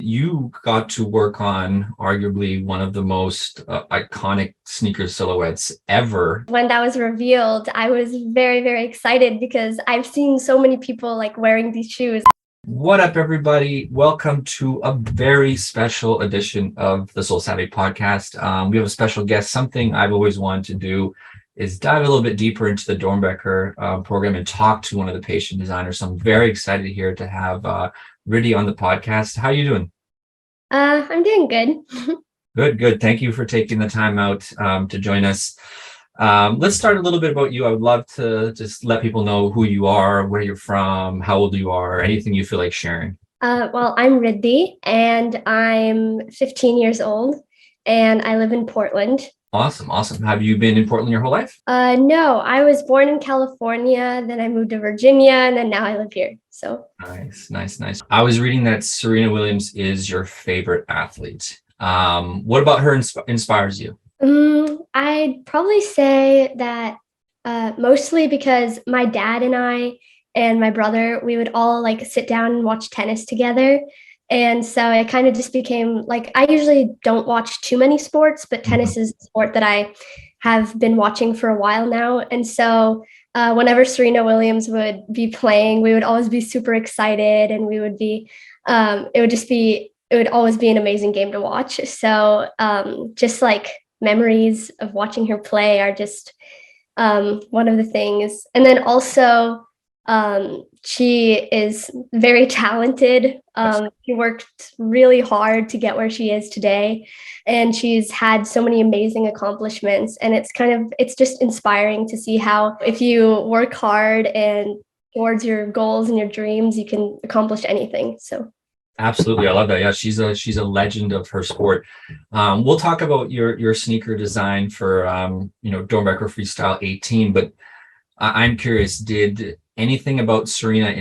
You got to work on arguably one of the most iconic sneaker silhouettes ever. When that was revealed, I was very, very excited because I've seen so many people like wearing these shoes. What up, everybody? Welcome to a very special edition of the SoleSavy Podcast. We have a special guest. Something I've always wanted to do is dive a little bit deeper into the Doernbecher program and talk to one of the patient designers. So I'm very excited here to have Riddy on the podcast. How are you doing? I'm doing good. Good. Thank you for taking the time out to join us. Let's start a little bit about you. I would love to just let people know who you are, where you're from, how old you are, anything you feel like sharing. Well, I'm Riddhi and I'm 15 years old and I live in Portland. Awesome. Have you been in Portland your whole life? No, I was born in California, then I moved to Virginia, and then now I live here. So Nice. I was reading that Serena Williams is your favorite athlete. What about her inspires you? I'd probably say that mostly because my dad and I and my brother, we would all like sit down and watch tennis together. And so it kind of just became like, I usually don't watch too many sports, but tennis is a sport that I have been watching for a while now. And so whenever Serena Williams would be playing, we would always be super excited and we would be, it would always be an amazing game to watch. So just like memories of watching her play are just one of the things. And then also, she is very talented. She worked really hard to get where she is today, and she's had so many amazing accomplishments. And it's just inspiring to see how if you work hard and towards your goals and your dreams, you can accomplish anything. So. Absolutely. I love that. Yeah, she's a legend of her sport. We'll talk about your sneaker design for Doernbecher Freestyle 18, but I'm curious, did anything about Serena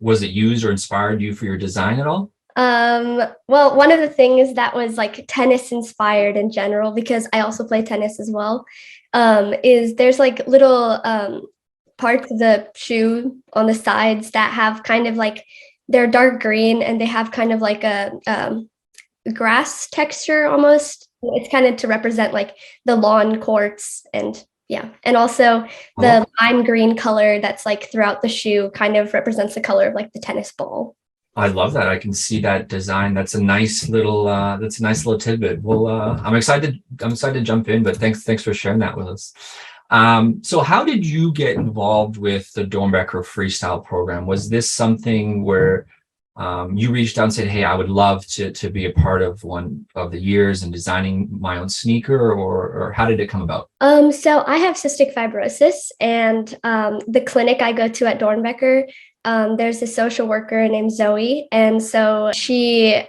was it used or inspired you for your design at all? Well, one of the things that was like tennis inspired in general, because I also play tennis as well, is there's like little parts of the shoe on the sides that have kind of like, they're dark green and they have kind of like a grass texture almost. It's kind of to represent like the lawn courts and also the lime green color that's like throughout the shoe kind of represents the color of like the tennis ball. I love that. I can see that design. That's a nice little tidbit. Well, I'm excited to jump in, but thanks for sharing that with us. So how did you get involved with the Doernbecher Freestyle program? Was this something where you reached out and said, hey, I would love to be a part of one of the years and designing my own sneaker, or how did it come about? So I have cystic fibrosis, and the clinic I go to at Doernbecher, there's a social worker named Zoe. And so she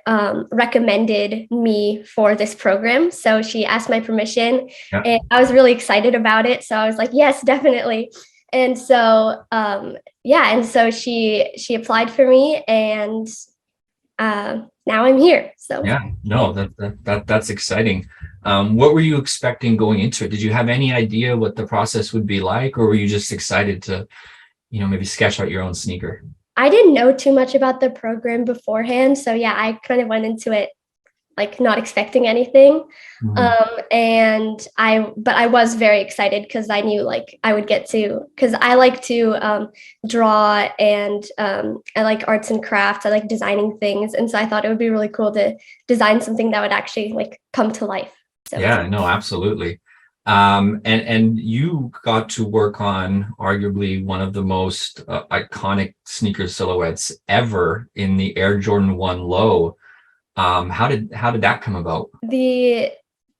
recommended me for this program. So she asked my permission and I was really excited about it. So I was like, yes, definitely. And so, and so she applied for me and now I'm here. So that's exciting. What were you expecting going into it? Did you have any idea what the process would be like, or were you just excited to maybe sketch out your own sneaker? I didn't know too much about the program beforehand. So I kind of went into it like not expecting anything. But I was very excited because I knew like I would get to, because I like to draw and I like arts and crafts. I like designing things. And so I thought it would be really cool to design something that would actually like come to life. So. Yeah, no, absolutely. And you got to work on arguably one of the most iconic sneaker silhouettes ever in the Air Jordan 1 Low. How did that come about? The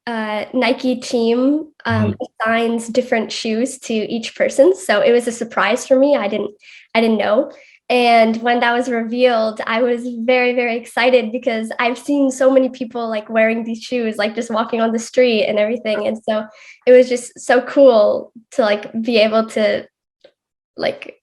Nike team assigns different shoes to each person, so it was a surprise for me. I didn't know. And when that was revealed, I was very, very excited because I've seen so many people like wearing these shoes, like just walking on the street and everything. And so it was just so cool to like be able to like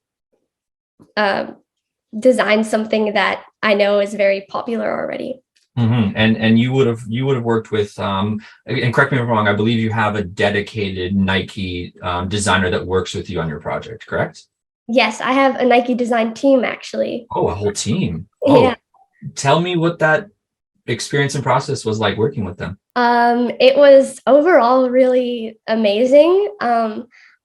design something that I know is very popular already. And you would have worked with and correct me if I'm wrong, I believe you have a dedicated Nike designer that works with you on your project, correct? Yes, I have a Nike design team actually. Oh, a whole team. Yeah. Tell me what that experience and process was like working with them? It was overall really amazing.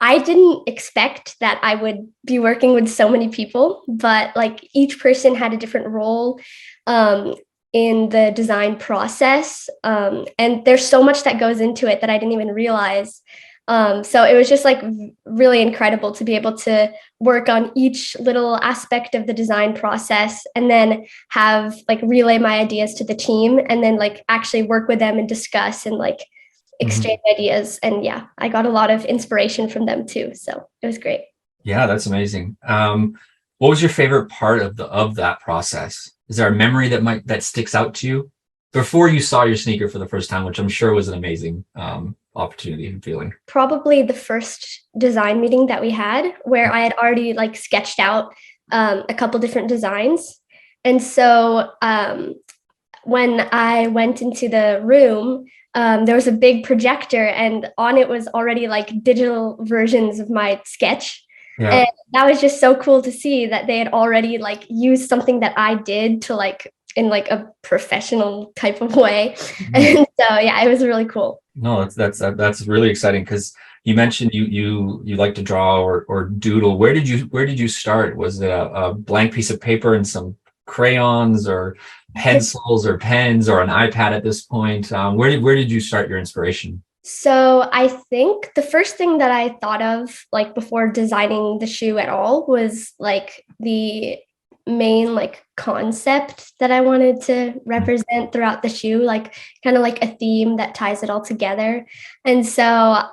I didn't expect that I would be working with so many people, but like each person had a different role in the design process. And there's so much that goes into it that I didn't even realize. So it was just like really incredible to be able to work on each little aspect of the design process and then have like relay my ideas to the team and then like actually work with them and discuss and like exchange ideas. And yeah, I got a lot of inspiration from them too. So it was great. Yeah, that's amazing. What was your favorite part of that process? Is there a memory that sticks out to you before you saw your sneaker for the first time, which I'm sure was an amazing opportunity and feeling? Probably the first design meeting that we had where I had already like sketched out a couple different designs. And so when I went into the room, there was a big projector and on it was already like digital versions of my sketch. Yeah. And that was just so cool to see that they had already like used something that I did to like in like a professional type of way. And so yeah, it was really cool. No, that's really exciting because you mentioned you like to draw or doodle. Where did you start? Was it a blank piece of paper and some crayons or pencils or pens or an iPad at this point? Where did you start your inspiration? So I think the first thing that I thought of like before designing the shoe at all was like the main like concept that I wanted to represent throughout the shoe, like kind of like a theme that ties it all together. And so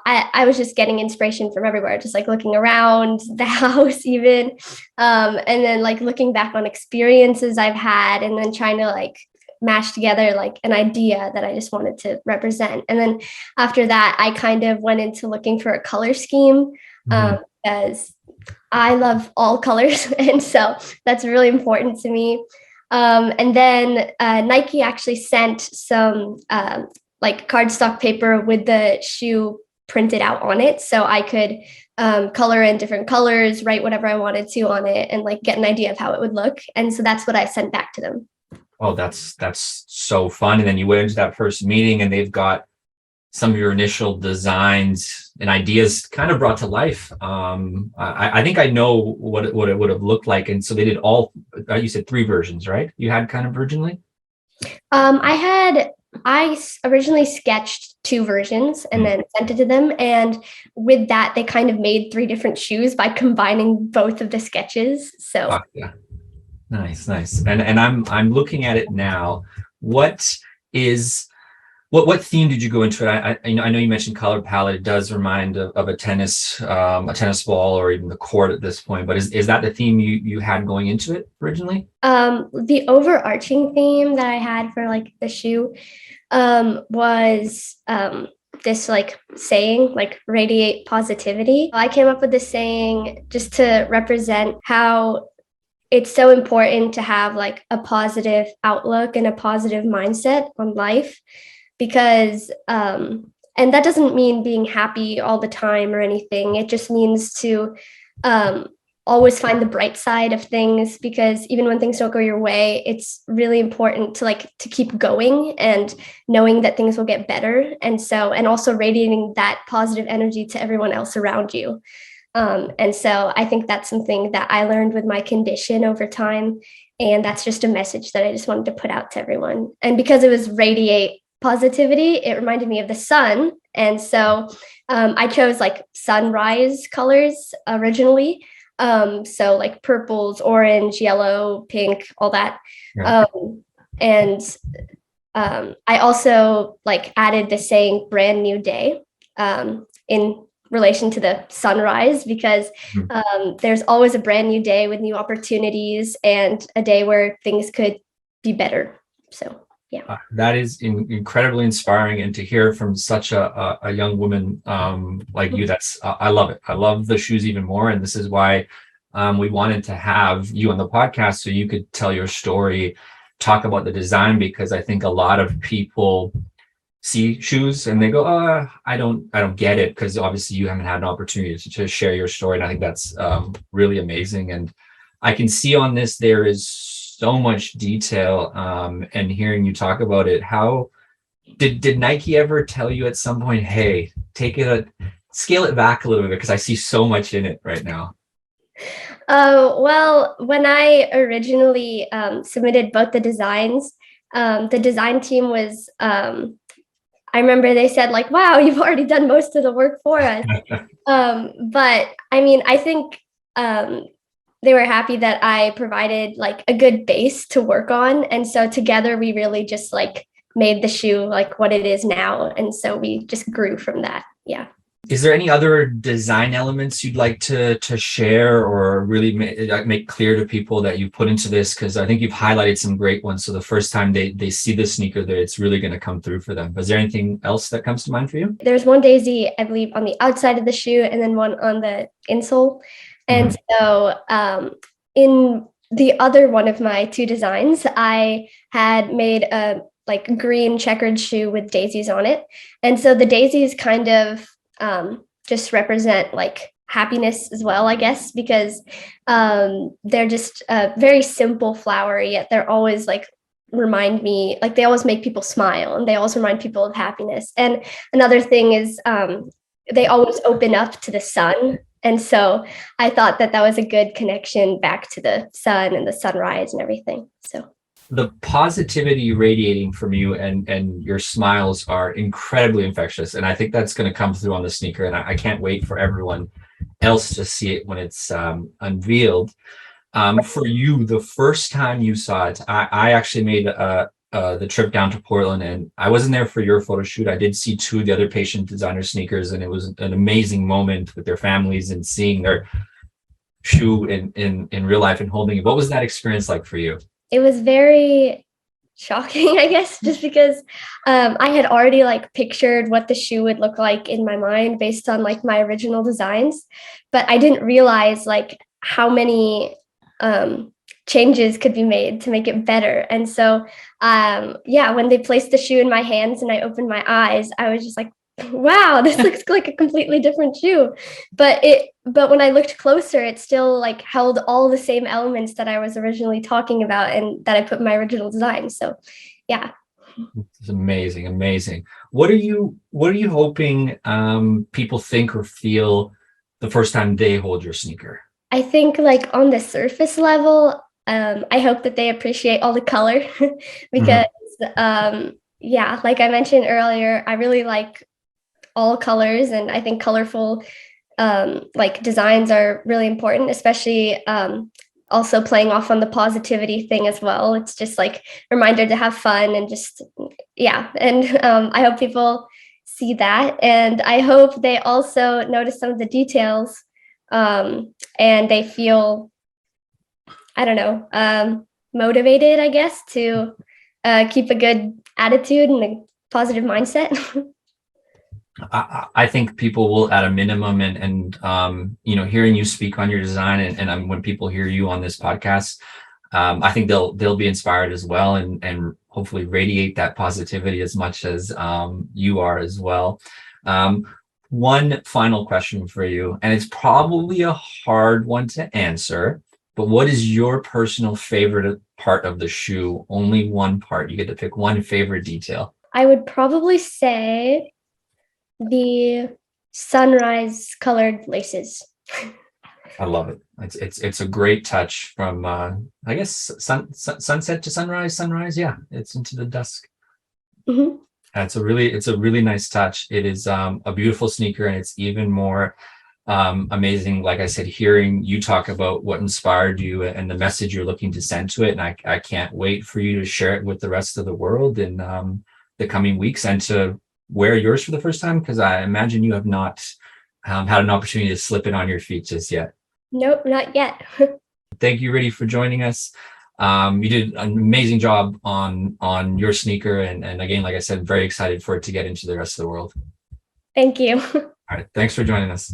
I was just getting inspiration from everywhere, just like looking around the house even, and then like looking back on experiences I've had and then trying to like mash together like an idea that I just wanted to represent. And then after that, I kind of went into looking for a color scheme because I love all colors. And so that's really important to me. And then Nike actually sent some like cardstock paper with the shoe printed out on it. So I could color in different colors, write whatever I wanted to on it and like get an idea of how it would look. And so that's what I sent back to them. Oh, that's so fun. And then you went into that first meeting and they've got some of your initial designs and ideas kind of brought to life. I think I know what it would have looked like. And so they did you said 3 versions, right? You had kind of originally? I originally sketched 2 versions and then sent it to them. And with that, they kind of made 3 different shoes by combining both of the sketches. So yeah. Nice. And I'm looking at it now. What theme did you go into it? I know you mentioned color palette. It does remind of a tennis ball or even the court at this point. But is that the theme you had going into it originally? The overarching theme that I had for like the shoe was this like saying, like radiate positivity. I came up with this saying just to represent how it's so important to have like a positive outlook and a positive mindset on life. Because, and that doesn't mean being happy all the time or anything. It just means to always find the bright side of things, because even when things don't go your way, it's really important to keep going and knowing that things will get better. And also radiating that positive energy to everyone else around you. And so I think that's something that I learned with my condition over time. And that's just a message that I just wanted to put out to everyone. And because it was radiate positivity, it reminded me of the sun. And so I chose like sunrise colors originally. So like purples, orange, yellow, pink, all that. Yeah. I also like added the saying brand new day in relation to the sunrise, because there's always a brand new day with new opportunities and a day where things could be better. So yeah, that is incredibly inspiring, and to hear from such a young woman like you, that's I love it. I love the shoes even more, and this is why we wanted to have you on the podcast so you could tell your story, talk about the design, because I think a lot of people see shoes and they go, I don't get it, because obviously you haven't had an opportunity to share your story, and I think that's really amazing. And I can see on this there is so much detail. And hearing you talk about it, how did Nike ever tell you at some point, hey, scale it back a little bit because I see so much in it right now? Well, when I originally submitted both the designs, the design team was, I remember they said like, wow, you've already done most of the work for us. But I mean, I think they were happy that I provided like a good base to work on. And so together we really just like made the shoe like what it is now. And so we just grew from that. Yeah. Is there any other design elements you'd like to share or really make clear to people that you put into this? Because I think you've highlighted some great ones. So the first time they see the sneaker, that it's really going to come through for them. Is there anything else that comes to mind for you? There's one daisy, I believe, on the outside of the shoe and then one on the insole. And so in the other one of my two designs, I had made a like green checkered shoe with daisies on it. And so the daisies kind of just represent like happiness as well, I guess, because they're just very simple flowery, yet they're always like remind me, like they always make people smile and they always remind people of happiness. And another thing is they always open up to the sun. And so I thought that was a good connection back to the sun and the sunrise and everything. So the positivity radiating from you and your smiles are incredibly infectious. And I think that's going to come through on the sneaker. And I can't wait for everyone else to see it when it's unveiled. For you, the first time you saw it, I actually made the trip down to Portland, and I wasn't there for your photo shoot. I did see two of the other patient designer sneakers, and it was an amazing moment with their families and seeing their shoe in real life and holding it. What was that experience like for you? It was very shocking, I guess, just because I had already like pictured what the shoe would look like in my mind based on like my original designs, but I didn't realize like how many changes could be made to make it better. And so, when they placed the shoe in my hands and I opened my eyes, I was just like, wow, this looks like a completely different shoe. But when I looked closer, it still like held all the same elements that I was originally talking about and that I put in my original design. So yeah. It's amazing. What are you hoping people think or feel the first time they hold your sneaker? I think like on the surface level, I hope that they appreciate all the color because like I mentioned earlier, I really like all colors, and I think colorful like designs are really important, especially also playing off on the positivity thing as well. It's just like a reminder to have fun and just and I hope people see that, and I hope they also notice some of the details and they feel motivated, I guess, to keep a good attitude and a positive mindset. I think people will, at a minimum, and hearing you speak on your design, and when people hear you on this podcast, I think they'll be inspired as well, and hopefully radiate that positivity as much as you are as well. One final question for you, and it's probably a hard one to answer, but what is your personal favorite part of the shoe? Only one part. You get to pick one favorite detail. I would probably say the sunrise colored laces. I love it. It's a great touch from I guess sunset to sunrise. Yeah, it's into the dusk. Mm-hmm. It's a really nice touch. It is a beautiful sneaker, and it's even more amazing, like I said, hearing you talk about what inspired you and the message you're looking to send to it. And I can't wait for you to share it with the rest of the world in the coming weeks, and to wear yours for the first time, because I imagine you have not had an opportunity to slip it on your feet just yet. Nope, not yet. Thank you, Riddy, for joining us. You did an amazing job on your sneaker, and again, like I said, very excited for it to get into the rest of the world. Thank you. All right, thanks for joining us.